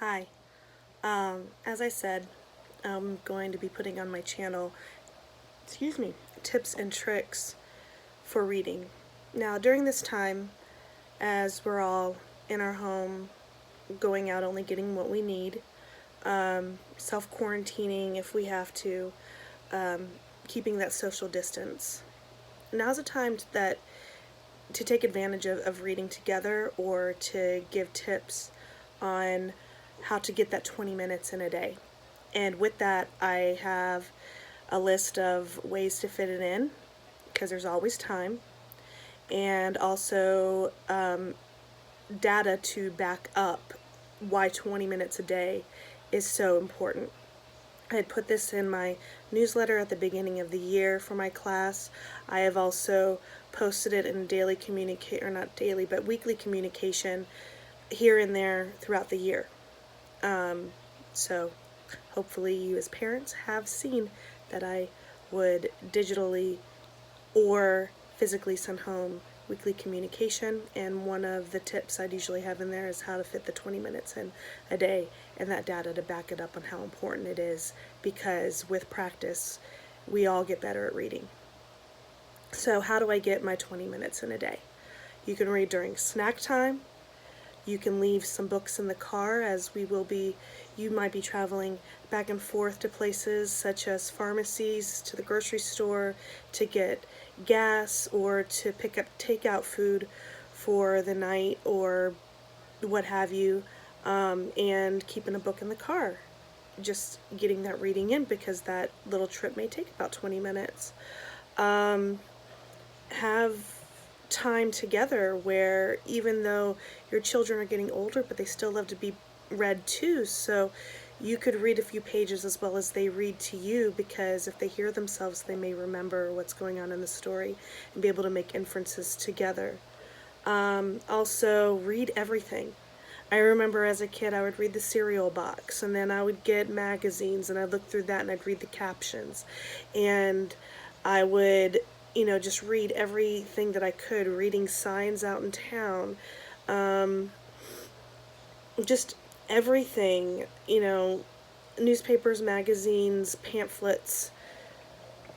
Hi. As I said, I'm going to be putting on my channel, tips and tricks for reading. Now, during this time, as we're all in our home, going out only getting what we need, self-quarantining if we have to, keeping that social distance. Now's a time to take advantage of reading together or to give tips on how to get that 20 minutes in a day. And with that, I have a list of ways to fit it in, because there's always time, and also data to back up why 20 minutes a day is so important. I had put this in my newsletter at the beginning of the year for my class. I have also posted it in daily or not daily, but weekly communication here and there throughout the year. So hopefully you as parents have seen that I would digitally or physically send home weekly communication, and one of the tips I'd usually have in there is how to fit the 20 minutes in a day, and that data to back it up on how important it is, because with practice we all get better at reading. So how do I get my 20 minutes in a day? You can read during snack time. You can leave some books in the car, as you might be traveling back and forth to places such as pharmacies, to the grocery store, to get gas, or to pick up takeout food for the night or what have you, and keeping a book in the car. Just getting that reading in, because that little trip may take about 20 minutes. Have time together where, even though your children are getting older, but they still love to be read too, so you could read a few pages as well as they read to you, because if they hear themselves, they may remember what's going on in the story and be able to make inferences together. Also, read everything. I remember as a kid I would read the cereal box, and then I would get magazines and I'd look through that and I'd read the captions, and I would just read everything that I could, reading signs out in town, just everything, newspapers, magazines, pamphlets,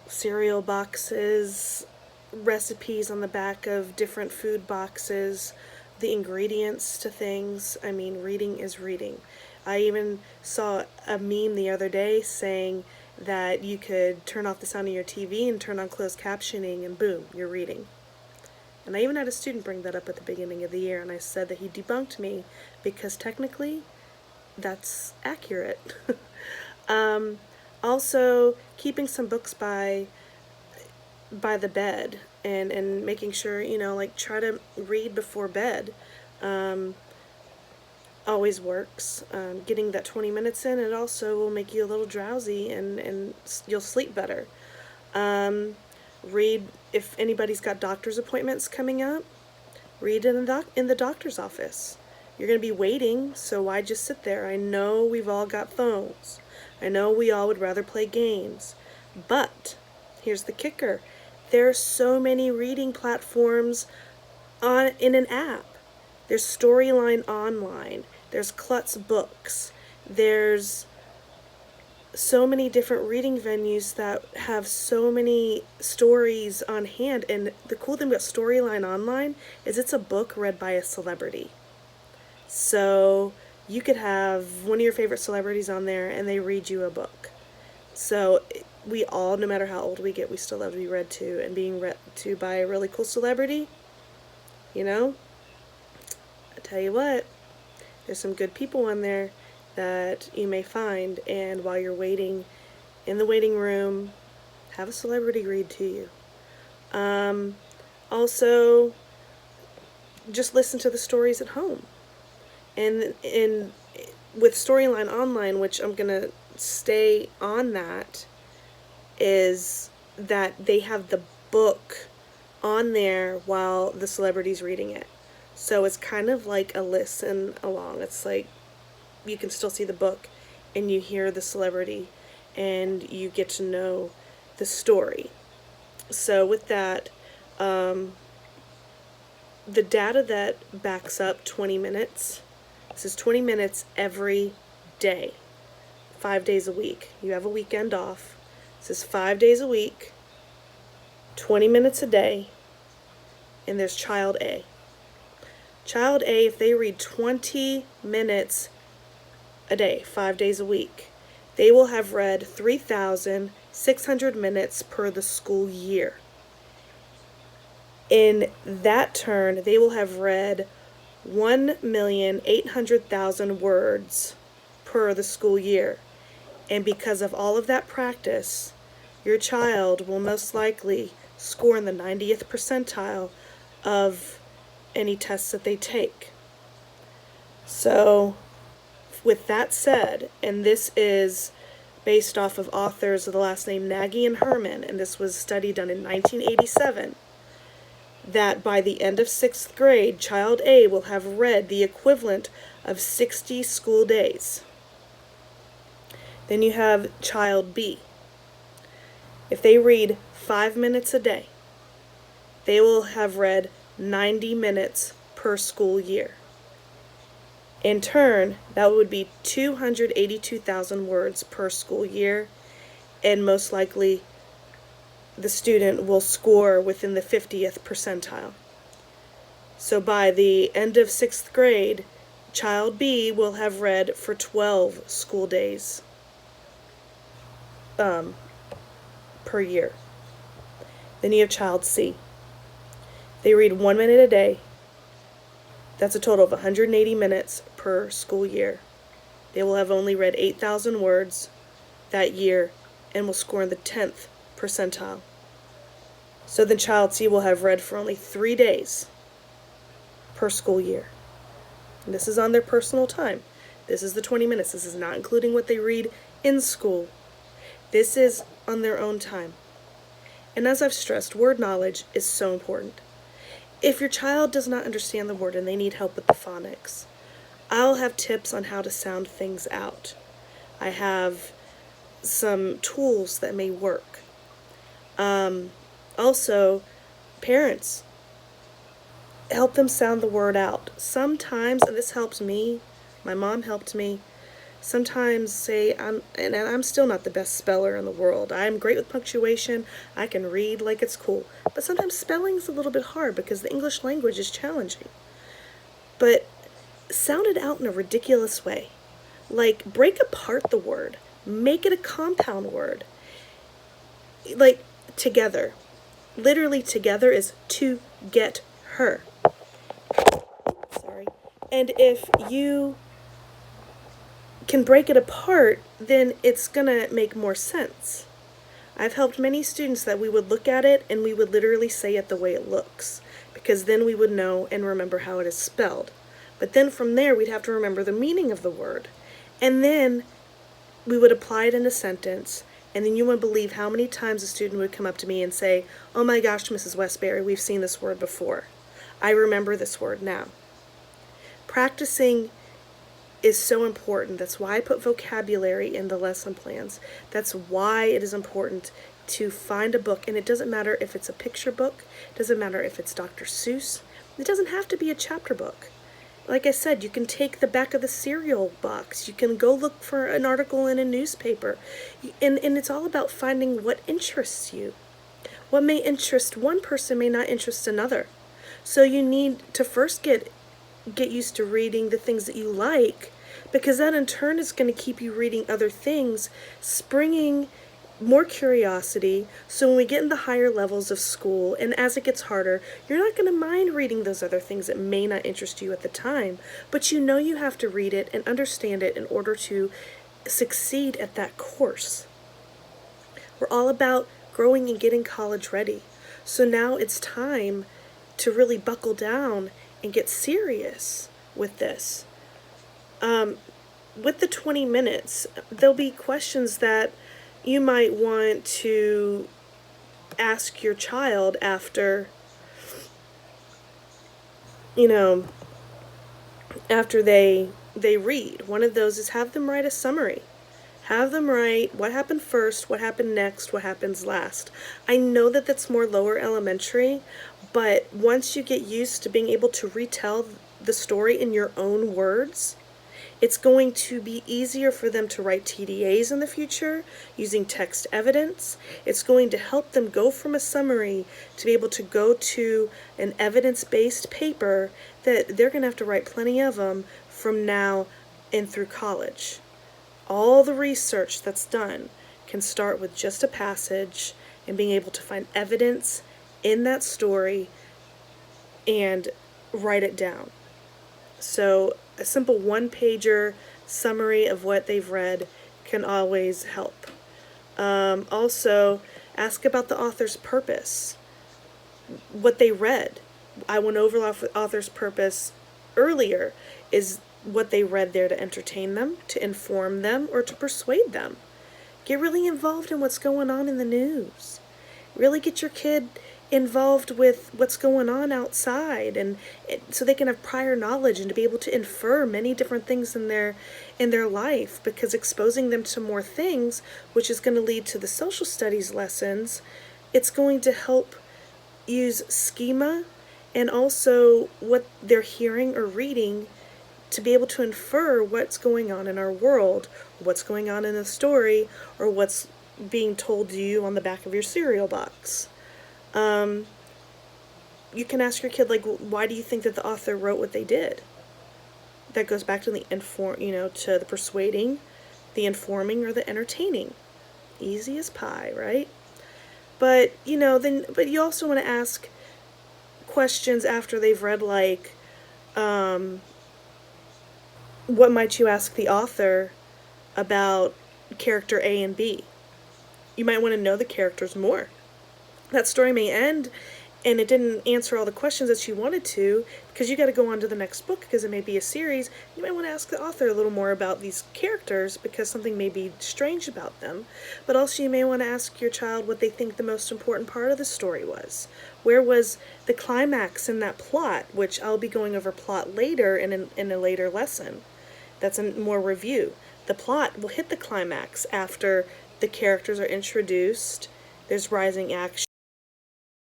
cereal boxes, recipes on the back of different food boxes, the ingredients to things. I mean, reading is reading. I even saw a meme the other day saying that you could turn off the sound of your TV and turn on closed captioning, and boom, you're reading. And I even had a student bring that up at the beginning of the year, and I said that he debunked me, because technically that's accurate. Also, keeping some books by the bed, and making sure, try to read before bed. Always works. Getting that 20 minutes in, it also will make you a little drowsy, and you'll sleep better. Read if anybody's got doctor's appointments coming up. Read in the doctor's office. You're going to be waiting, so why just sit there? I know we've all got phones. I know we all would rather play games. But here's the kicker. There are so many reading platforms in an app. There's Storyline Online. There's Klutz Books. There's so many different reading venues that have so many stories on hand. And the cool thing about Storyline Online is it's a book read by a celebrity. So you could have one of your favorite celebrities on there and they read you a book. So we all, no matter how old we get, we still love to be read to, and being read to by a really cool celebrity, I tell you what, there's some good people on there that you may find, and while you're waiting in the waiting room, have a celebrity read to you. Also, just listen to the stories at home. And with Storyline Online, which I'm going to stay on that, is that they have the book on there while the celebrity's reading it. So it's kind of like a listen along. It's like you can still see the book and you hear the celebrity and you get to know the story. So with that, the data that backs up 20 minutes This is 20 minutes every day, 5 days a week. You have a weekend off. This is 5 days a week, 20 minutes a day, and there's child A. Child A, if they read 20 minutes a day, 5 days a week, they will have read 3,600 minutes per the school year. In that turn, they will have read 1,800,000 words per the school year. And because of all of that practice, your child will most likely score in the 90th percentile of any tests that they take. So, with that said, and this is based off of authors of the last name Nagy and Herman, and this was a study done in 1987, that by the end of 6th grade, child A will have read the equivalent of 60 school days. Then you have child B. If they read 5 minutes a day, they will have read 90 minutes per school year. In turn, that would be 282,000 words per school year, and most likely the student will score within the 50th percentile. So by the end of 6th grade, child B will have read for 12 school days per year. Then you have child C. They read 1 minute a day. That's a total of 180 minutes per school year. They will have only read 8,000 words that year and will score in the 10th percentile. So then child C will have read for only 3 days per school year. And this is on their personal time. This is the 20 minutes. This is not including what they read in school. This is on their own time. And as I've stressed, word knowledge is so important. If your child does not understand the word and they need help with the phonics, I'll have tips on how to sound things out. I have some tools that may work. Also, parents, help them sound the word out. Sometimes, and this helps me, my mom helped me, sometimes say, I'm still not the best speller in the world. I'm great with punctuation. I can read like it's cool. But sometimes spelling's a little bit hard because the English language is challenging. But sound it out in a ridiculous way. Like, break apart the word. Make it a compound word. Like, together. Literally, together is to get her. Sorry. And if you can break it apart, then it's gonna make more sense. I've helped many students that we would look at it and we would literally say it the way it looks, because then we would know and remember how it is spelled. But then from there, we'd have to remember the meaning of the word. And then we would apply it in a sentence, and then you wouldn't believe how many times a student would come up to me and say, "Oh my gosh, Mrs. Westbury, we've seen this word before. I remember this word now." Practicing is so important. That's why I put vocabulary in the lesson plans. That's why it is important to find a book, and it doesn't matter if it's a picture book, it doesn't matter if it's Dr. Seuss, it doesn't have to be a chapter book. Like I said, you can take the back of the cereal box, you can go look for an article in a newspaper, and it's all about finding what interests you. What may interest one person may not interest another. So you need to first get used to reading the things that you like, because that in turn is going to keep you reading other things, springing more curiosity, so when we get in the higher levels of school and as it gets harder, you're not going to mind reading those other things that may not interest you at the time, but you know you have to read it and understand it in order to succeed at that course. We're all about growing and getting college ready. So now it's time to really buckle down and get serious with this. With the 20 minutes, there'll be questions that you might want to ask your child after, after they read. One of those is have them write a summary. Have them write what happened first, what happened next, what happens last. I know that that's more lower elementary, but once you get used to being able to retell the story in your own words, It's going to be easier for them to write TDAs in the future using text evidence. It's going to help them go from a summary to be able to go to an evidence-based paper that they're going to have to write plenty of them from now and through college. All the research that's done can start with just a passage and being able to find evidence in that story and write it down. So a simple one-pager summary of what they've read can always help. Also, ask about the author's purpose, what they read. I went over the author's purpose earlier. Is what they read there to entertain them, to inform them, or to persuade them? Get really involved in what's going on in the news. Really get your kid involved with what's going on outside, and so they can have prior knowledge and to be able to infer many different things in their life, because exposing them to more things, which is going to lead to the social studies lessons, it's going to help use schema and also what they're hearing or reading to be able to infer what's going on in our world, what's going on in a story, or what's being told to you on the back of your cereal box. You can ask your kid, like, why do you think that the author wrote what they did? That goes back to the to the persuading, the informing, or the entertaining. Easy as pie, right? But but you also want to ask questions after they've read, like, what might you ask the author about character A and B? You might want to know the characters more. That story may end and it didn't answer all the questions that you wanted to, because you got to go on to the next book because it may be a series. You might want to ask the author a little more about these characters because something may be strange about them. But also you may want to ask your child what they think the most important part of the story was. Where was the climax in that plot, which I'll be going over plot later in a later lesson. That's a more review. The plot will hit the climax after the characters are introduced, there's rising action,